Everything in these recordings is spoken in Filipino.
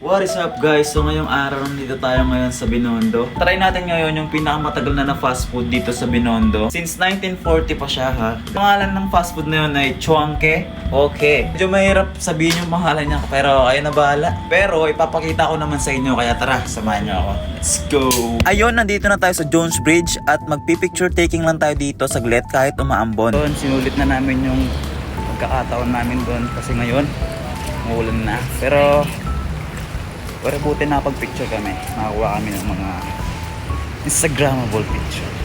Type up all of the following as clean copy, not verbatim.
What is up guys? So ngayong araw nandito tayo ngayon sa Binondo. Try natin ngayon yung pinakamatagal na fast food dito sa Binondo. Since 1940 pa siya ha. Pangalan ng fast food na yun ay Chuangke. Okay. Medyo mahirap sabihin yung pangalan niya pero ayun na bahala. Pero ipapakita ko naman sa inyo kaya tara, samahan niyo ako. Let's go! Ayun, nandito na tayo sa Jones Bridge at magpipicture taking lang tayo dito saglit kahit umaambon. Doon, sinulit na namin yung pagkakataon namin doon kasi ngayon umuulan na. Pero buti na pag-picture kami. Nakakuha kami ng mga Instagrammable picture.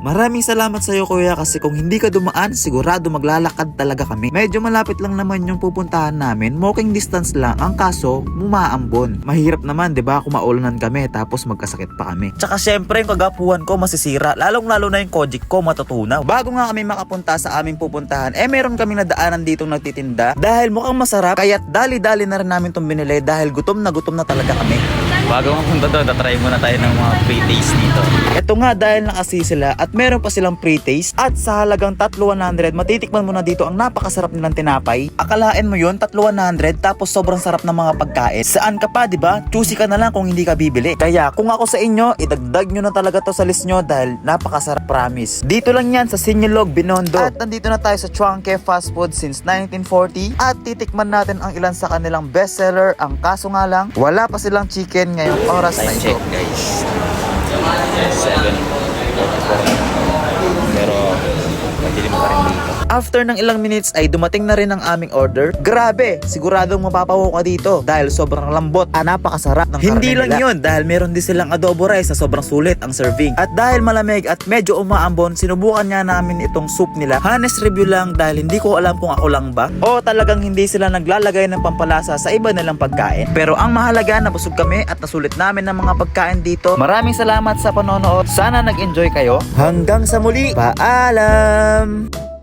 Maraming salamat sa iyo kuya kasi kung hindi ka dumaan sigurado maglalakad talaga kami. Medyo malapit lang naman yung pupuntahan namin, walking distance lang, ang kaso mumaambon. Mahirap naman 'di ba kung maulanan kami tapos magkasakit pa kami. Tsaka syempre yung kagapuhan ko masisira, lalong lalo na yung Kojik ko matutunaw. Bago nga kami makapunta sa aming pupuntahan, meron kaming nadaanan ditong nagtitinda dahil mukhang masarap kaya't dali-dali na rin namin itong binili dahil gutom na talaga kami. Bago mapunta doon, tatry muna tayo ng mga pre-taste dito. Ito nga dahil nakasi sila at meron pa silang pre-taste at sa halagang 3,100 matitikman mo na dito ang napakasarap nilang tinapay. Akalain mo yun, 3,100 tapos sobrang sarap ng mga pagkain. Saan ka pa, 'di ba? Choosy ka na lang kung hindi ka bibili. Kaya kung ako sa inyo, idagdag nyo na talaga to sa list nyo dahil napakasarap, promise. Dito lang yan sa Sinulog, Binondo. At nandito na tayo sa Chuangke Fast Food since 1940 at titikman natin ang ilan sa kanilang bestseller. Ang kaso nga lang, wala pa silang chicken ngayong oras na ito. Check guys. 7. Pero madilim pa rin dito. After ng ilang minutes ay dumating na rin ang aming order. Grabe, siguradong mapapawo ka dito dahil sobrang lambot at napakasarap ng karne nila. Hindi lang yun dahil meron din silang adobo rice na sobrang sulit ang serving. At dahil malamig at medyo umaambon, sinubukan nga namin itong soup nila. Honest review lang dahil hindi ko alam kung ako lang ba o talagang hindi sila naglalagay ng pampalasa sa iba nilang pagkain. Pero ang mahalaga, nabusog kami at nasulit namin ng mga pagkain dito. Maraming salamat sa panonood. Sana nag-enjoy kayo. Hanggang sa muli, paalam!